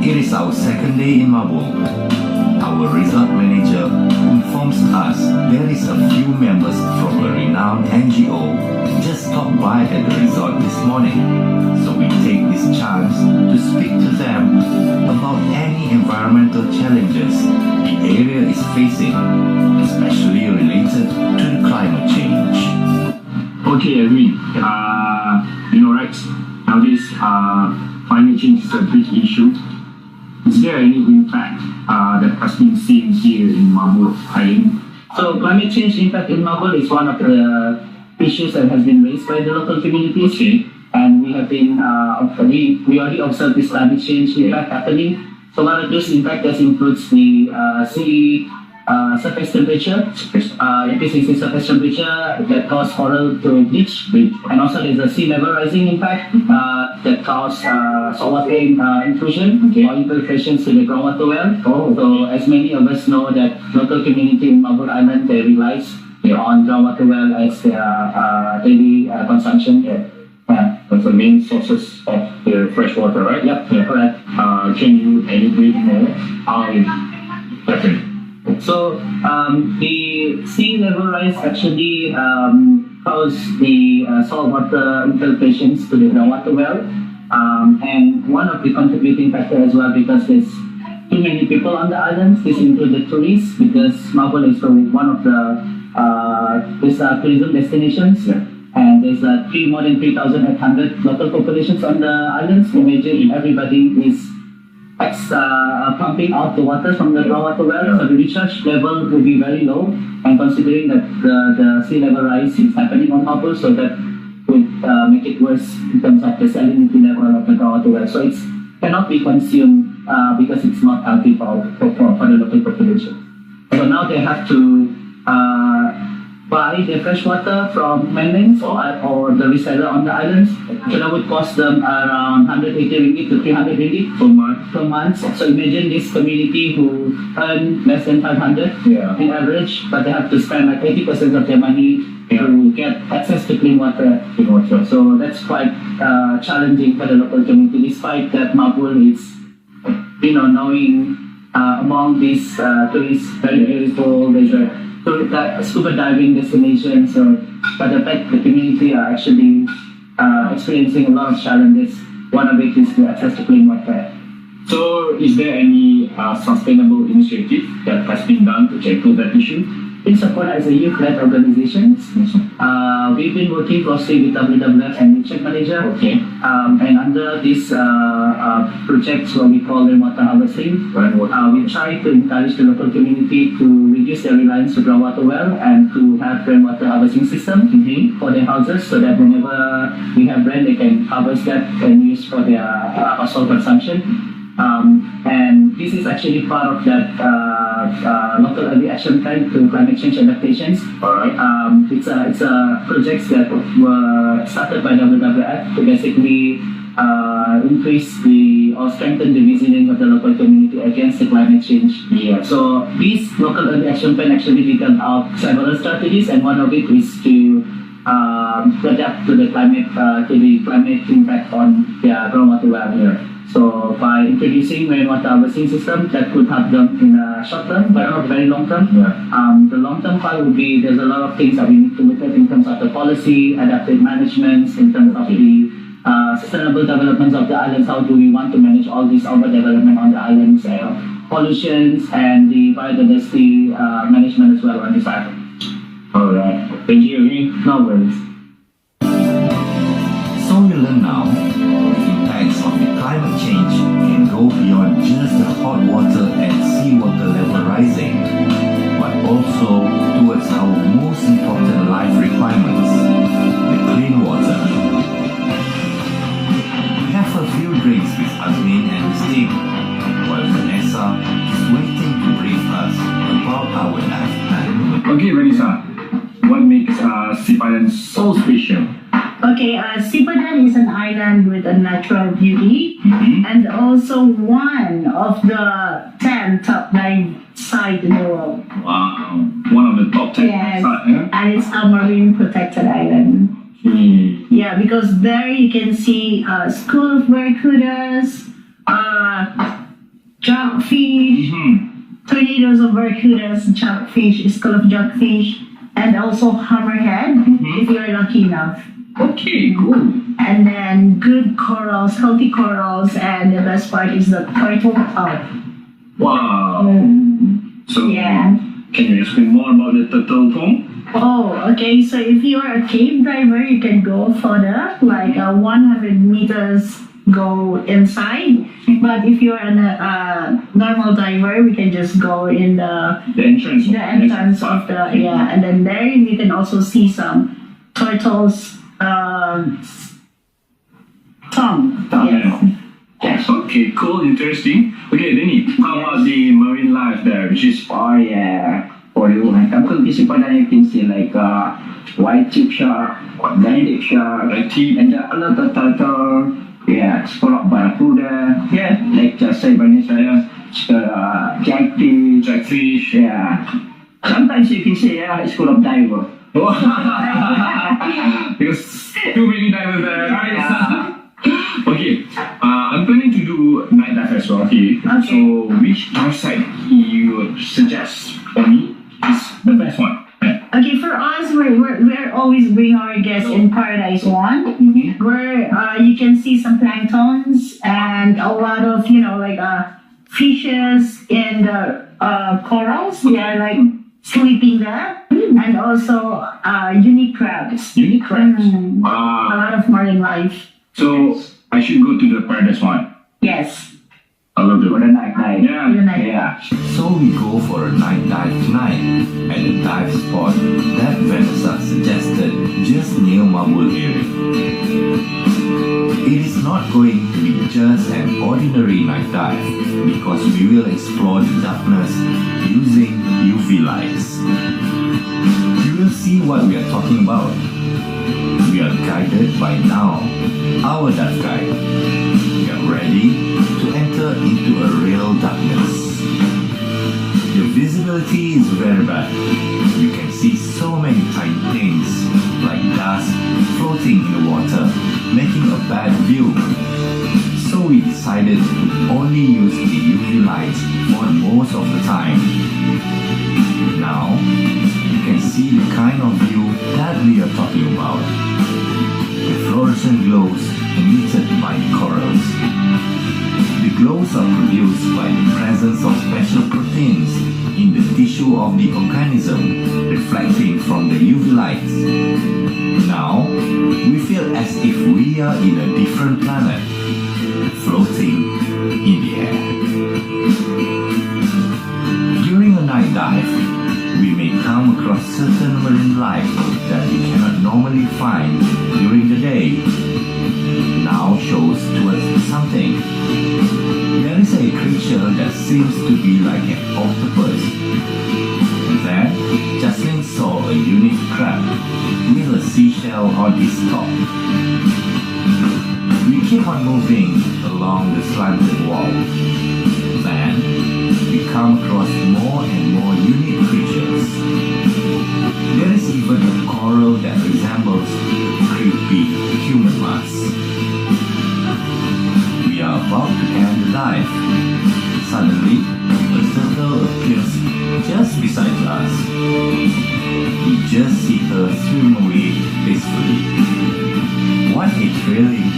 It is our second day in Mabul. Our resort manager informs us there is a few members from a renowned NGO just stopped by at the resort this morning. So we take this chance to speak to them about any environmental challenges the area is facing, especially related to the climate change. Okay, Edwin. Right, nowadays climate change is a big issue. Is there any impact that has been seen here in Mabul Island? So climate change impact in Mabul is one of the issues that has been raised by the local communities. Okay. And we have been, we already observed this climate change impact happening. So one of those impacts includes the sea surface temperature, increasing sea surface temperature that cause coral to bleach, and also there's a sea level rising impact that cause saltwater intrusion or infiltrations to the groundwater well. So as many of us know that local community in Mabul Island, they relies on groundwater well as their daily consumption. That's the main sources of the fresh water, right? Yep, correct. Can you elaborate more how it happened? So the sea level rise actually cause the saltwater infiltrations to the groundwater well, and one of the contributing factors as well, because there's too many people on the islands. This includes the tourists, because Mabul is one of the tourism destinations. Yeah. And there's more than 3,800 local populations on the islands. Imagine everybody is pumping out the water from the groundwater well, so the recharge level will be very low. And considering that the sea level rise is happening on Mabul, so that would make it worse in terms of the salinity level of the groundwater well. So it cannot be consumed because it's not healthy for the local population. So now they have to buy the fresh water from mainlands or the reseller on the islands. So that would cost them around 180 ringgit to 300 ringgit per month. So imagine this community who earn less than 500 in average, but they have to spend like 80% of their money to get access to clean water. So that's quite challenging for the local community, despite that Mabul is, knowing among these tourists, very beautiful, there's a scuba diving destination. So, but the fact the community are actually experiencing a lot of challenges. One of it is the access to clean water. So, is there any sustainable initiative that has been done to tackle that issue? In support as a youth-led organization, we've been working closely with WWF and Check Malaysia. Okay. And under this projects, what we call rainwater harvesting, we try to encourage the local community to reduce their reliance to groundwater well and to have rainwater harvesting system for their houses, so that whenever we have rain, they can harvest that and use for their household consumption. And this is actually part of that local early action plan to climate change adaptations. Alright. It's a project that were started by WWF to basically increase or strengthen the resilience of the local community against the climate change. Yeah. So this local early action plan actually detailed out several strategies, and one of it is to adapt to the climate impact on their groundwater well. Yeah. So by introducing rainwater harvesting system, that could help them in the short term, but not very long term. Yeah. The long term part would be, there's a lot of things that we need to look at in terms of the policy, adaptive management, in terms of the sustainable developments of the islands. How do we want to manage all this overdevelopment on the islands, pollutions, and the biodiversity management as well on this island. Alright. Thank you, Edwin. No worries. So we learn now the impacts of the climate change can go beyond just the hot water and seawater level rising, but also towards our most important life requirements, the clean water. We have a few drinks with Azmin and his team, while Vanessa is waiting to brief us about our life plan. Okay, Vanessa. What makes Sipadan so special? Okay, Sipadan is an island with a natural beauty, and also one of the 10 top 9 sites in the world. Wow, one of the top 10 Yes, sites, yeah? and it's a marine protected island. Yeah, because there you can see school of barracudas, jellyfish, tornadoes of barracudas, junkfish, skull of junkfish, and also hammerhead, if you're lucky enough. Okay, cool. And then good corals, healthy corals, and the best part is the turtle tub. Wow. So, Yeah. can you explain more about the turtle pond? Oh, okay. So if you are a cave diver, you can go further, like 100 meters go inside. But if you're a normal diver, we can just go in the The entrance. entrance of the, yeah. And then there you can also see some turtles' tongue. Yes. Yes. Okay, cool, interesting. Okay, Denny, how about the marine life there, which is Oh yeah. For you, when come to Isipadan, you can see like white tip shark, red tip shark, Red tip. and a lot of turtle. Yeah, it's full of barracuda. Yeah. Like just say Vanessa, jackfish. jackfish. Yeah. Sometimes you can say it's full of diver. Because too many divers there, right? Yeah. Okay, I'm planning to do night dive as well here. Okay. So, which dive site you suggest for me is the best one? Yeah. Okay, for us, we're always bring our guests in Paradise One, where you can see some planktons and a lot of fishes and corals. They are like sleeping there, and also unique crabs. Unique crabs. A lot of marine life. So, I should go to the Paradise one. Yes. I love For it. the night dive. Yeah. Good night. Yeah. So we go for a night dive tonight at the dive spot that Vanessa suggested just near Mabul area. It is not going to be just an ordinary night dive because we will explore the darkness using UV lights. You will see what we are talking about. We are guided by now, our dive guide. We are ready to enter into a real darkness. The visibility is very bad. You can see so many tiny things like dust floating in the water, making a bad view. So we decided to only use the UV lights for most of the time. Now, you can see the kind of view that we are talking about. The fluorescent glows emitted by corals. The glows are produced by the presence of special proteins in the tissue of the organism, reflecting from the UV lights. Now, we feel as if we are in a different planet, floating in the air. During a night dive, we may come across certain marine life that we cannot normally find during the day. Now shows towards something. There is a creature that seems to be like an octopus. Then, Jocelyn saw a unique crab with a seashell on its top. We keep on moving along the slanted wall. Then, we come across more and more unique creatures. There is even a coral that resembles creepy human mask. We are about to end the dive. Suddenly, a turtle appears just beside us. We just see her swim away peacefully. What a thrilling